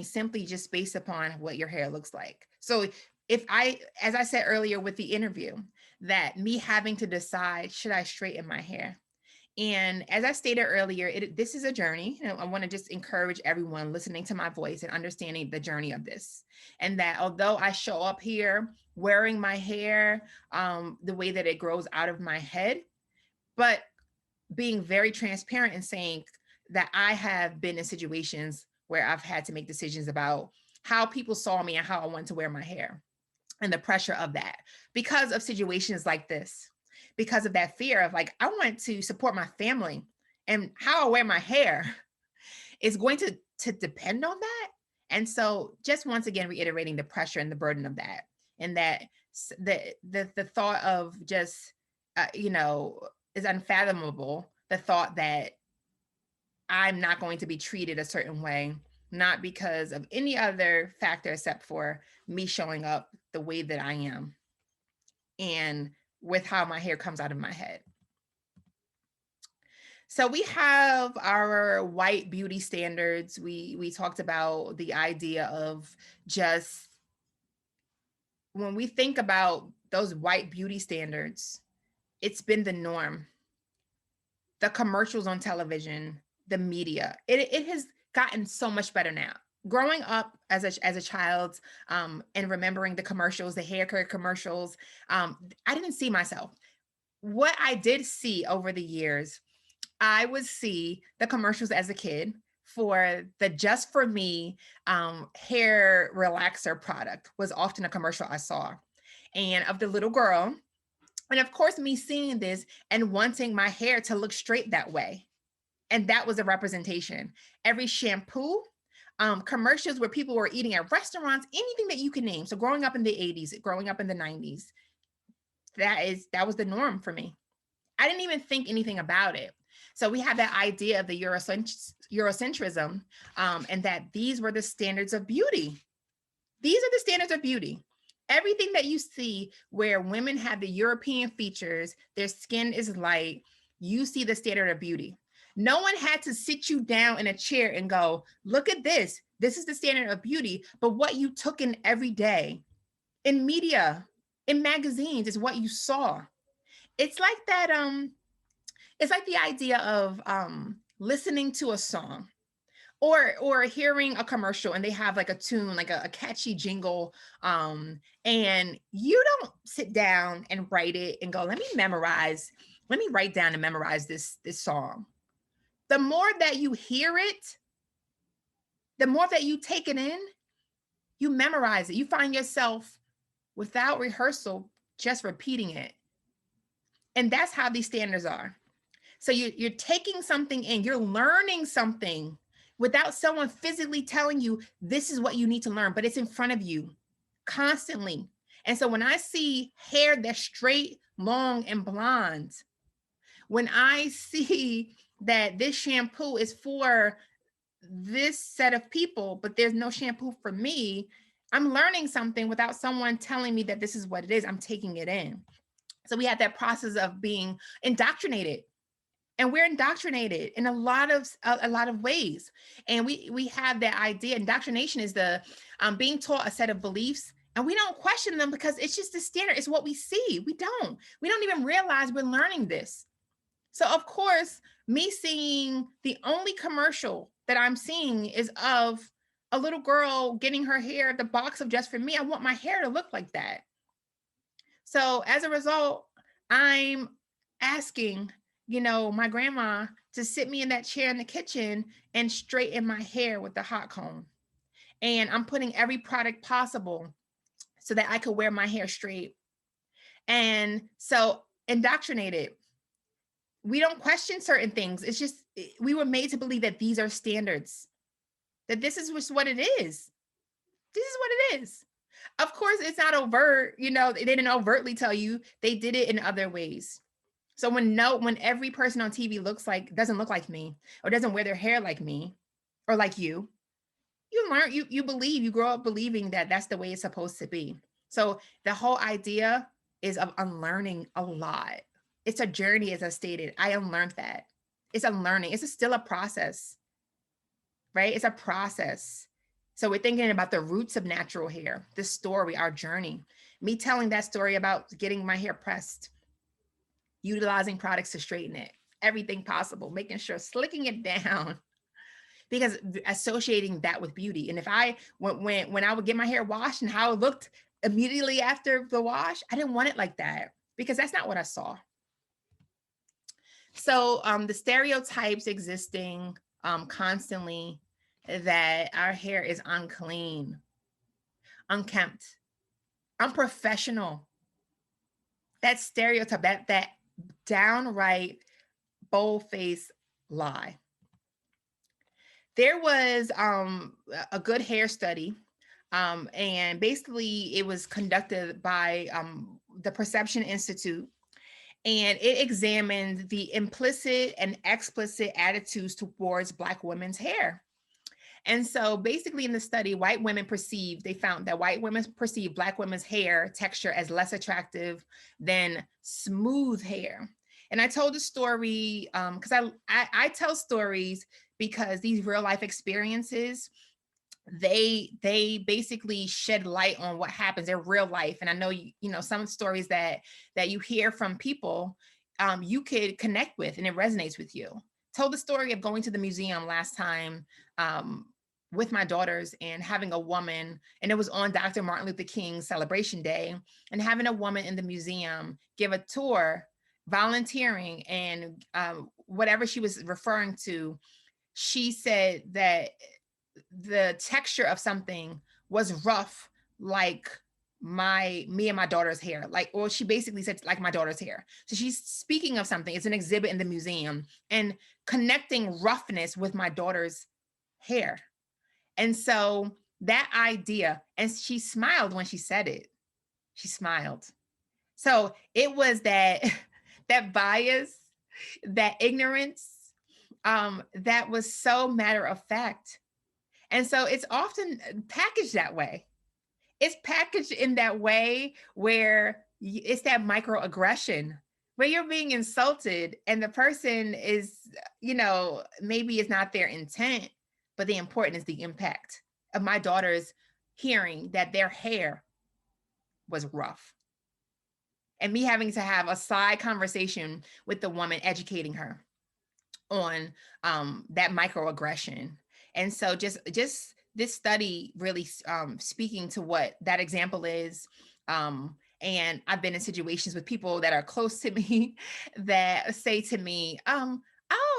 simply just based upon what your hair looks like. So if as I said earlier with the interview, that me having to decide, should I straighten my hair? And as I stated earlier, this is a journey. And I want to just encourage everyone listening to my voice and understanding the journey of this. And that although I show up here wearing my hair the way that it grows out of my head, but being very transparent and saying that I have been in situations where I've had to make decisions about how people saw me and how I wanted to wear my hair, and the pressure of that because of situations like this, because of that fear of like, I want to support my family, and how I wear my hair is going to depend on that. And so just once again, reiterating the pressure and the burden of that, and that the thought of just, is unfathomable. The thought that I'm not going to be treated a certain way, not because of any other factor except for me showing up the way that I am and with how my hair comes out of my head. So we have our white beauty standards. We talked about the idea of just when we think about those white beauty standards, it's been the norm. The commercials on television, the media, it has gotten so much better now. Growing up as a child, and remembering the commercials, the hair care commercials, I didn't see myself. What I did see over the years I would see the commercials as a kid for the Just For Me hair relaxer product was often a commercial I saw. And of the little girl, and of course, me seeing this and wanting my hair to look straight that way. And that was a representation. Every shampoo, commercials where people were eating at restaurants, anything that you can name. So growing up in the 80s, growing up in the 90s, that was the norm for me. I didn't even think anything about it. So we have that idea of the Eurocentrism, and that these were the standards of beauty. These are the standards of beauty. Everything that you see where women have the European features, their skin is light, you see the standard of beauty. No one had to sit you down in a chair and go, look at this. This is the standard of beauty. But what you took in every day, in media, in magazines, is what you saw. It's like that, it's like the idea of listening to a song or hearing a commercial and they have like a tune, like a catchy jingle, and you don't sit down and write it and go, let me write down and memorize this song. The more that you hear it, the more that you take it in, you memorize it. You find yourself without rehearsal just repeating it. And that's how these standards are. So you're taking something in, you're learning something without someone physically telling you this is what you need to learn, but it's in front of you constantly. And so when I see hair that's straight, long, and blonde, when I see that this shampoo is for this set of people, but there's no shampoo for me, I'm learning something without someone telling me that this is what it is. I'm taking it in. So we have that process of being indoctrinated. And we're indoctrinated in a lot of ways. And we have that idea. Indoctrination is the being taught a set of beliefs, and we don't question them because it's just the standard. It's what we see. We don't even realize we're learning this. So of course, me seeing the only commercial that I'm seeing is of a little girl getting her hair at the box of Just For Me. I want my hair to look like that. So as a result, I'm asking, my grandma to sit me in that chair in the kitchen and straighten my hair with the hot comb. And I'm putting every product possible so that I could wear my hair straight. And so indoctrinated. We don't question certain things. It's just, we were made to believe that these are standards, that this is just what it is. This is what it is. Of course, it's not overt, they didn't overtly tell you. They did it in other ways. So when every person on TV doesn't look like me, or doesn't wear their hair like me, or like you learn, you grow up believing that that's the way it's supposed to be. So the whole idea is of unlearning a lot. It's a journey, as I stated. I unlearned that. It's unlearning. It's still a process, right? It's a process. So we're thinking about the roots of natural hair, the story, our journey. Me telling that story about getting my hair pressed, utilizing products to straighten it, everything possible, making sure, slicking it down, because associating that with beauty. And if when I would get my hair washed and how it looked immediately after the wash, I didn't want it like that because that's not what I saw. So the stereotypes existing constantly that our hair is unclean, unkempt, unprofessional. That stereotype, that downright bold-faced lie. There was a good hair study, and basically it was conducted by the Perception Institute, and it examined the implicit and explicit attitudes towards Black women's hair. And so basically in the study, they found that white women perceive Black women's hair texture as less attractive than smooth hair. And I told the story because I tell stories because these real life experiences, they basically shed light on what happens in real life. And I know some stories that you hear from people, you could connect with and it resonates with you. Told the story of going to the museum last time with my daughters and having a woman, and it was on Dr. Martin Luther King's celebration day, and having a woman in the museum give a tour, volunteering, and whatever she was referring to, she said that the texture of something was rough, like me and my daughter's hair. Like, or she basically said like my daughter's hair. So she's speaking of something. It's an exhibit in the museum and connecting roughness with my daughter's hair. And so that idea, and she smiled when she said it. She smiled. So it was that that bias, that ignorance, that was so matter of fact. And so it's often packaged that way. It's packaged in that way where it's that microaggression where you're being insulted and the person is, maybe it's not their intent, but the important is the impact of my daughter's hearing that their hair was rough. And me having to have a side conversation with the woman, educating her on that microaggression. And so just this study really speaking to what that example is. And I've been in situations with people that are close to me that say to me, oh,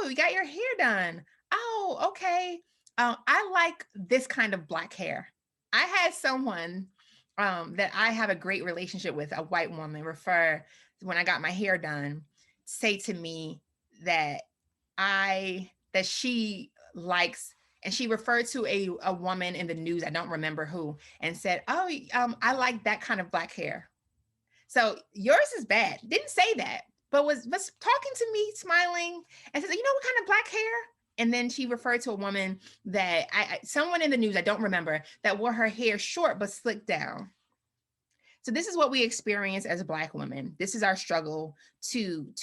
you got your hair done. Oh, okay. I like this kind of black hair. I had someone that I have a great relationship with, a white woman, refer when I got my hair done, say to me that she likes, and she referred to a woman in the news, I don't remember who, and said, oh, I like that kind of black hair. So yours is bad. Didn't say that, but was talking to me, smiling, and said, you know what kind of black hair? And then she referred to a woman that someone in the news, I don't remember, that wore her hair short but slicked down. So this is what we experience as Black women. This is our struggle to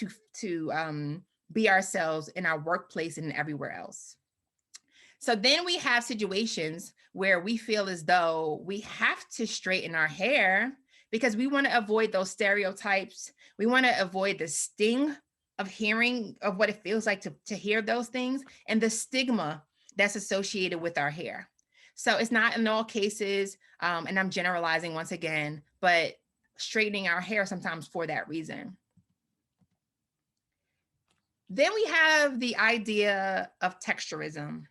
be ourselves in our workplace and everywhere else. So then we have situations where we feel as though we have to straighten our hair because we want to avoid those stereotypes. We want to avoid the sting of hearing of what it feels like to hear those things and the stigma that's associated with our hair. So it's not in all cases, and I'm generalizing once again, but straightening our hair sometimes for that reason. Then we have the idea of texturism.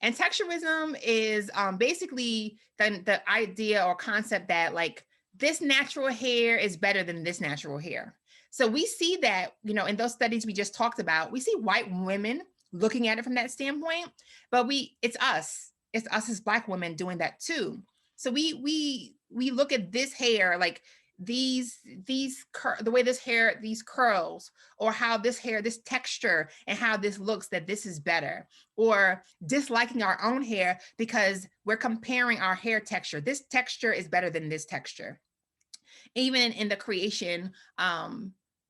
And texturism is basically the idea or concept that like this natural hair is better than this natural hair. So we see that, in those studies we just talked about, we see white women looking at it from that standpoint, but it's us as Black women doing that too. So we look at this hair, like the way this hair, these curls, or how this hair, this texture, and how this looks, that this is better, or disliking our own hair because we're comparing our hair texture. This texture is better than this texture. Even in the creation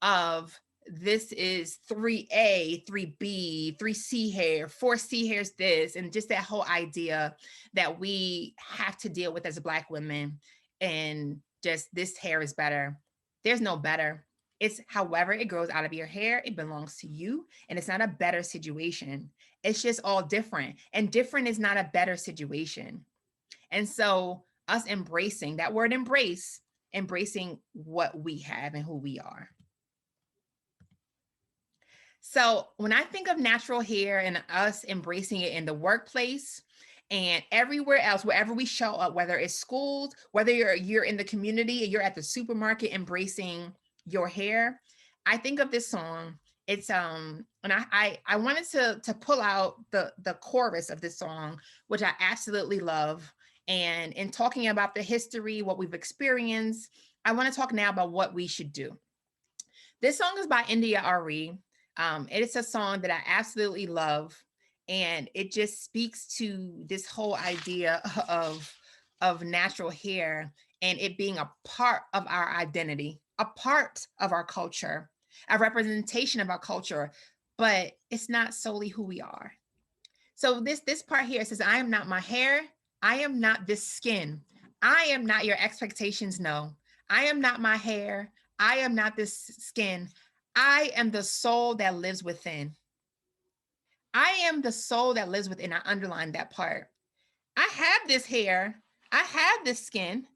of this is 3A, 3B, 3C hair, 4C hair's this, and just that whole idea that we have to deal with as Black women, and just this hair is better. There's no better. It's however it grows out of your hair, it belongs to you, and it's not a better situation. It's just all different, and different is not a better situation. And so us embracing that word embracing what we have and who we are. So when I think of natural hair and us embracing it in the workplace and everywhere else, wherever we show up, whether it's schools, whether you're in the community, you're at the supermarket embracing your hair, I think of this song. It's and I wanted to pull out the chorus of this song, which I absolutely love. And in talking about the history, what we've experienced, I want to talk now about what we should do. This song is by India Ari. It's a song that I absolutely love, and it just speaks to this whole idea of natural hair and it being a part of our identity, a part of our culture, a representation of our culture, but it's not solely who we are. So this part here says, I am not my hair, I am not this skin, I am not your expectations, no. I am not my hair, I am not this skin, I am the soul that lives within. I am the soul that lives within. I underlined that part. I have this hair, I have this skin,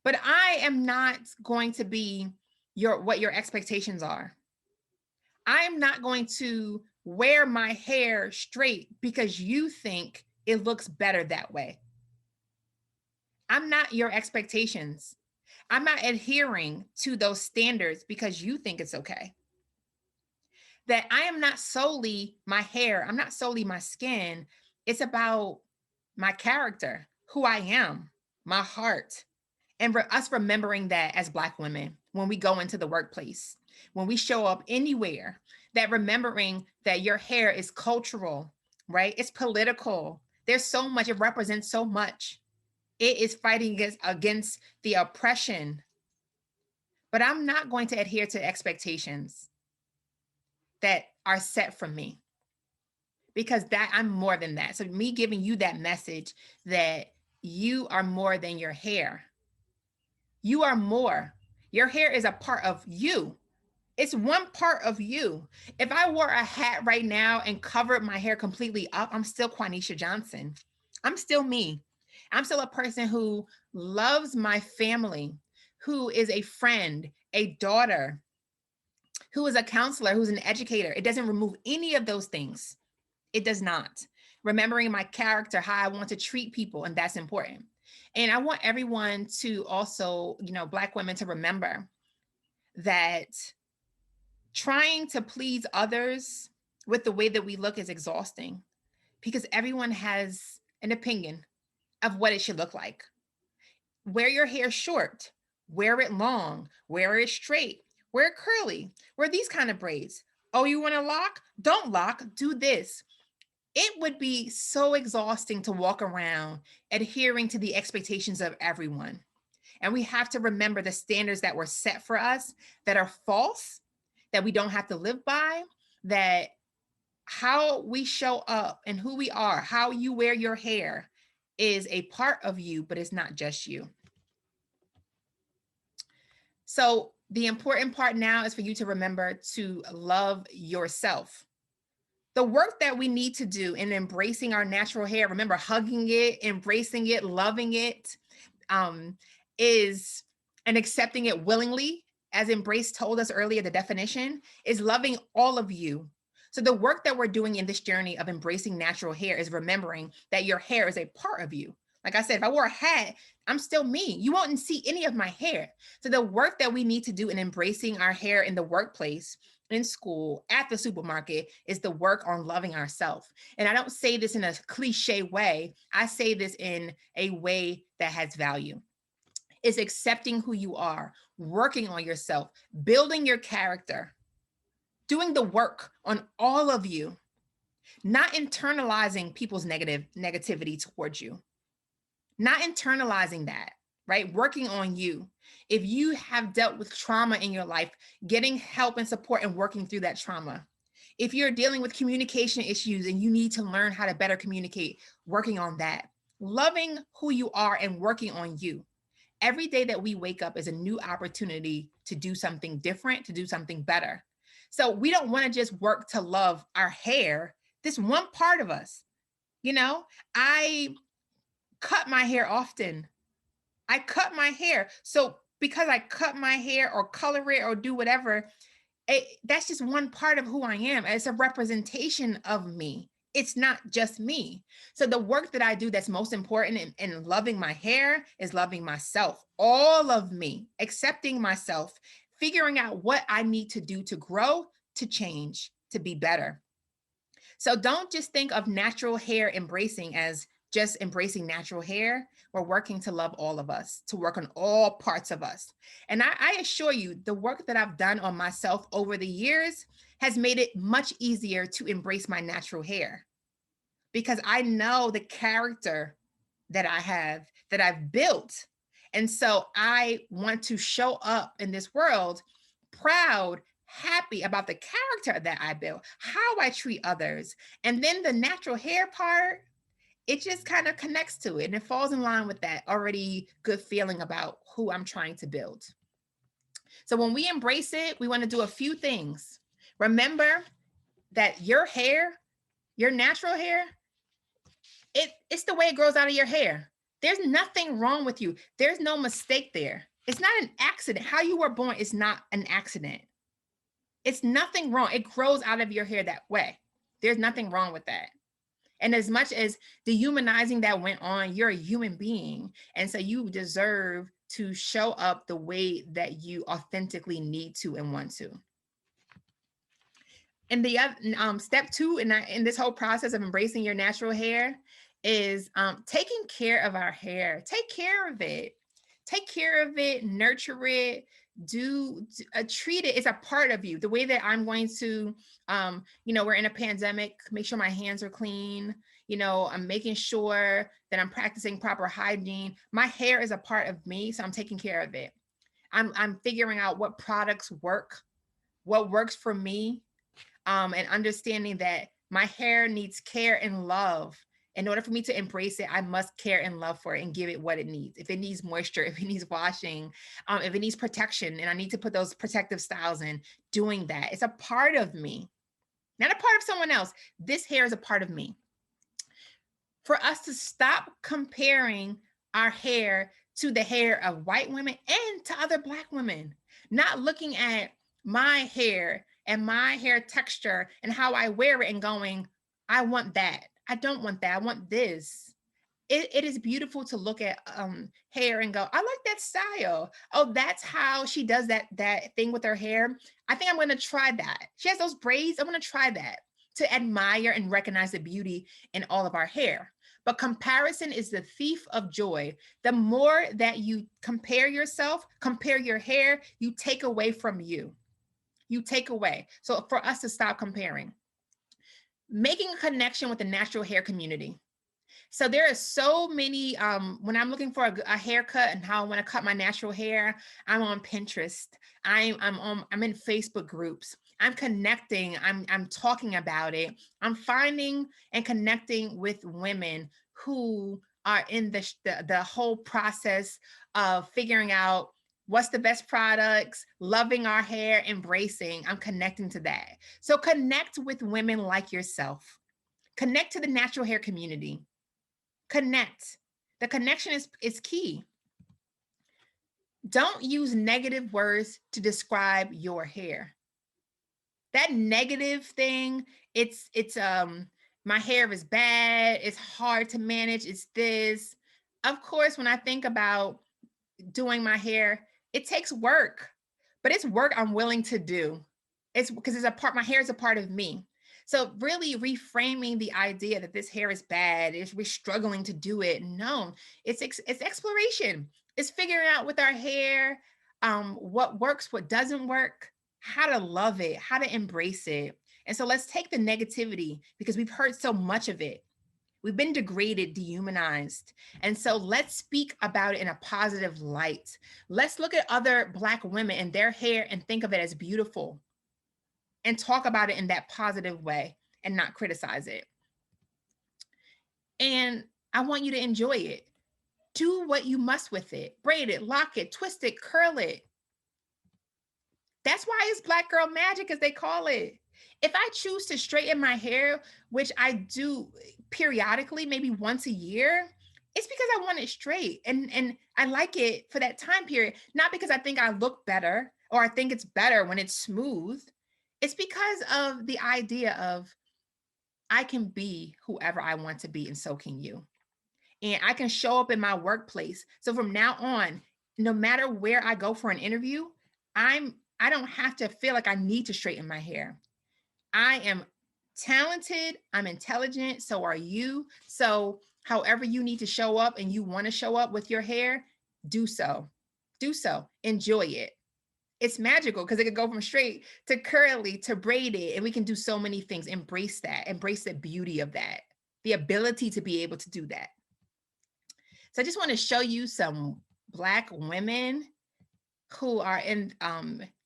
but I am not going to be what your expectations are. I am not going to wear my hair straight because you think it looks better that way. I'm not your expectations. I'm not adhering to those standards because you think it's okay. That I am not solely my hair, I'm not solely my skin. It's about my character, who I am, my heart. And us remembering that as Black women, when we go into the workplace, when we show up anywhere, that remembering that your hair is cultural, right? It's political. There's so much, it represents so much. It is fighting against the oppression. But I'm not going to adhere to expectations that are set for me, because that I'm more than that. So me giving you that message that you are more than your hair. You are more. Your hair is a part of you. It's one part of you. If I wore a hat right now and covered my hair completely up, I'm still Quanisha Johnson. I'm still me. I'm still a person who loves my family, who is a friend, a daughter, who is a counselor, who's an educator. It doesn't remove any of those things. It does not. Remembering my character, how I want to treat people, and that's important. And I want everyone to also, Black women to remember that trying to please others with the way that we look is exhausting, because everyone has an opinion of what it should look like. Wear your hair short, wear it long, wear it straight, wear it curly, wear these kind of braids. Oh, you want to lock? Don't lock, do this. It would be so exhausting to walk around adhering to the expectations of everyone. And we have to remember the standards that were set for us that are false, that we don't have to live by, that how we show up and who we are, how you wear your hair is a part of you, but it's not just you. So the important part now is for you to remember to love yourself. The work that we need to do in embracing our natural hair, remember, hugging it, embracing it, loving it, is, and accepting it willingly, as Embrace told us earlier, the definition is loving all of you. So the work that we're doing in this journey of embracing natural hair is remembering that your hair is a part of you. Like I said, if I wore a hat, I'm still me. You won't see any of my hair. So the work that we need to do in embracing our hair in the workplace, in school, at the supermarket, is the work on loving ourselves. And I don't say this in a cliche way. I say this in a way that has value. Is accepting who you are, working on yourself, building your character, doing the work on all of you, not internalizing people's negativity towards you, not internalizing that, right? Working on you. If you have dealt with trauma in your life, getting help and support and working through that trauma. If you're dealing with communication issues and you need to learn how to better communicate, working on that. Loving who you are and working on you. Every day that we wake up is a new opportunity to do something different, to do something better. So we don't want to just work to love our hair, this one part of us. I cut my hair often. I cut my hair. So because I cut my hair or color it or do whatever, that's just one part of who I am. It's a representation of me. It's not just me. So the work that I do that's most important in loving my hair is loving myself, all of me, accepting myself, figuring out what I need to do to grow, to change, to be better. So don't just think of natural hair embracing as just embracing natural hair. We're working to love all of us, to work on all parts of us. And I assure you, the work that I've done on myself over the years has made it much easier to embrace my natural hair, because I know the character that I have, that I've built. And so I want to show up in this world proud, happy about the character that I built, how I treat others. And then the natural hair part, it just kind of connects to it, and it falls in line with that already good feeling about who I'm trying to build. So when we embrace it, we want to do a few things. Remember that your hair, your natural hair, it's the way it grows out of your hair. There's nothing wrong with you. There's no mistake there. It's not an accident. How you were born is not an accident. It's nothing wrong. It grows out of your hair that way. There's nothing wrong with that. And as much as dehumanizing that went on, you're a human being. And so you deserve to show up the way that you authentically need to and want to. And the other step two in this whole process of embracing your natural hair is taking care of our hair. Take care of it. Take care of it, nurture it, treat it. It's a part of you. The way that I'm going to, we're in a pandemic, make sure my hands are clean. I'm making sure that I'm practicing proper hygiene. My hair is a part of me, so I'm taking care of it. I'm figuring out what products work, what works for me, and understanding that my hair needs care and love. In order for me to embrace it, I must care and love for it and give it what it needs. If it needs moisture, if it needs washing, if it needs protection, and I need to put those protective styles in, doing that. It's a part of me, not a part of someone else. This hair is a part of me. For us to stop comparing our hair to the hair of white women and to other Black women, not looking at my hair and my hair texture and how I wear it and going, I want that. I don't want that. I want this. It is beautiful to look at hair and go, I like that style. Oh, that's how she does that thing with her hair. I think I'm going to try that. She has those braids. I'm going to try that, to admire and recognize the beauty in all of our hair. But comparison is the thief of joy. The more that you compare yourself, compare your hair, you take away from you. You take away. So for us to stop comparing, making a connection with the natural hair community. So there are so many, when I'm looking for a haircut and how I want to cut my natural hair, I'm on Pinterest. I'm in Facebook groups. I'm connecting. I'm talking about it. I'm finding and connecting with women who are in the whole process of figuring out what's the best products, loving our hair, embracing. I'm connecting to that. So connect with women like yourself. Connect to the natural hair community. Connect. The connection is key. Don't use negative words to describe your hair. That negative thing, it's my hair is bad, it's hard to manage, it's this. Of course, when I think about doing my hair, it takes work, but it's work I'm willing to do. It's because my hair is a part of me. So really reframing the idea that this hair is bad, we're struggling to do it. No, it's exploration. It's figuring out with our hair what works, what doesn't work, how to love it, how to embrace it. And so let's take the negativity, because we've heard so much of it. We've been degraded, dehumanized. And so let's speak about it in a positive light. Let's look at other Black women and their hair and think of it as beautiful, and talk about it in that positive way and not criticize it. And I want you to enjoy it. Do what you must with it. Braid it, lock it, twist it, curl it. That's why it's Black girl magic, as they call it. If I choose to straighten my hair, which I do periodically, maybe once a year, it's because I want it straight and I like it for that time period, not because I think I look better or I think it's better when it's smooth. It's because of the idea of I can be whoever I want to be, and so can you. And I can show up in my workplace. So from now on, no matter where I go for an interview, I don't have to feel like I need to straighten my hair. I am talented, I'm intelligent, so are you. So however you need to show up and you want to show up with your hair, do so. Do so. Enjoy it. It's magical because it could go from straight to curly to braided, and we can do so many things. Embrace that. Embrace the beauty of that, the ability to be able to do that. So I just want to show you some Black women who are in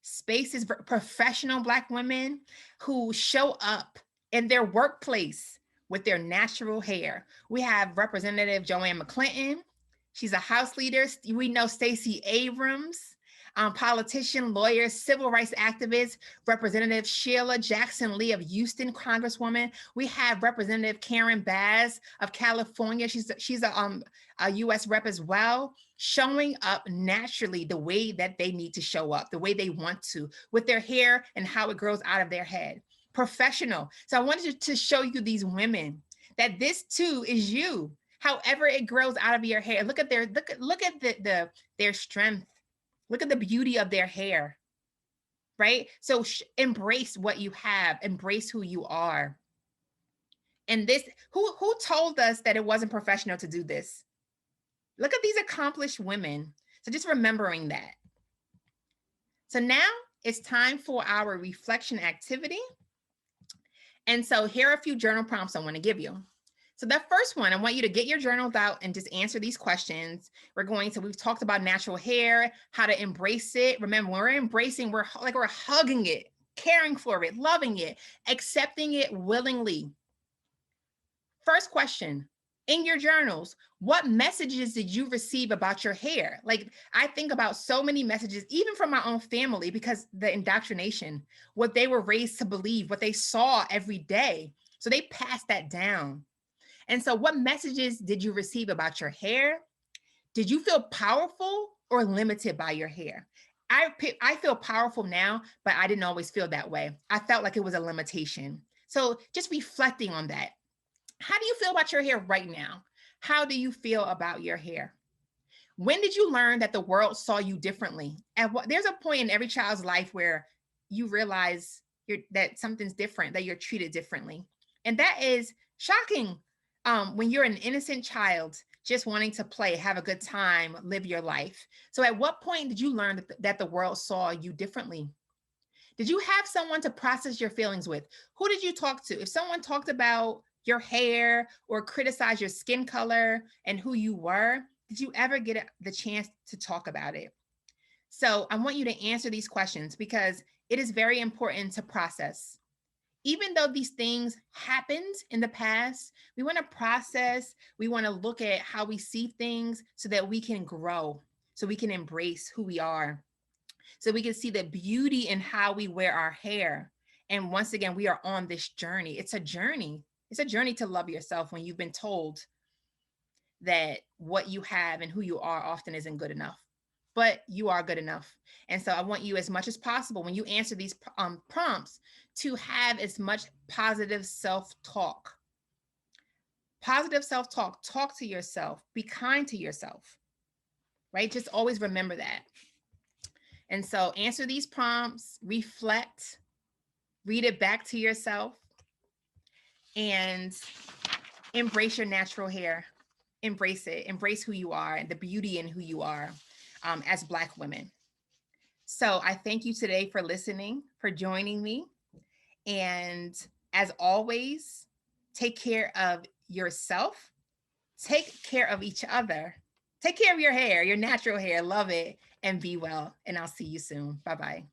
spaces, professional Black women who show up in their workplace with their natural hair. We have Representative Joanne McClinton. She's a House leader. We know Stacey Abrams, politician, lawyer, civil rights activist, Representative Sheila Jackson Lee of Houston, Congresswoman. We have Representative Karen Bass of California. She's a U.S. rep as well, showing up naturally the way that they need to show up, the way they want to, with their hair and how it grows out of their head. professional. So I wanted to show you these women that this too is you. However it grows out of your hair. Look at their strength. Look at the beauty of their hair. Right? So embrace what you have, embrace who you are. And this, who told us that it wasn't professional to do this? Look at these accomplished women. So just remembering that. So now it's time for our reflection activity. And so here are a few journal prompts I want to give you. So the first one, I want you to get your journals out and just answer these questions. We've talked about natural hair, how to embrace it. Remember, when we're embracing, we're hugging it, caring for it, loving it, accepting it willingly. First question, in your journals, what messages did you receive about your hair? Like, I think about so many messages, even from my own family, because the indoctrination, what they were raised to believe, what they saw every day. So they passed that down. And so what messages did you receive about your hair? Did you feel powerful or limited by your hair? I feel powerful now, but I didn't always feel that way. I felt like it was a limitation. So just reflecting on that. How do you feel about your hair right now? How do you feel about your hair? When did you learn that the world saw you differently? And there's a point in every child's life where you realize that something's different, that you're treated differently. And that is shocking. When you're an innocent child just wanting to play, have a good time, live your life. So at what point did you learn that the world saw you differently? Did you have someone to process your feelings with? Who did you talk to? If someone talked about your hair or criticize your skin color and who you were, did you ever get the chance to talk about it? So I want you to answer these questions because it is very important to process. Even though these things happened in the past, we want to process, we want to look at how we see things so that we can grow, so we can embrace who we are, so we can see the beauty in how we wear our hair. And once again, we are on this journey. It's a journey. It's a journey to love yourself when you've been told that what you have and who you are often isn't good enough, but you are good enough. And so I want you, as much as possible, when you answer these prompts, to have as much positive self-talk. Positive self-talk, talk to yourself, be kind to yourself, right? Just always remember that. And so answer these prompts, reflect, read it back to yourself, and embrace your natural hair. Embrace it, embrace who you are and the beauty in who you are as Black women. So I thank you today for listening, for joining me. And as always, take care of yourself, take care of each other, take care of your hair, your natural hair, love it, and be well. And I'll see you soon. Bye-bye.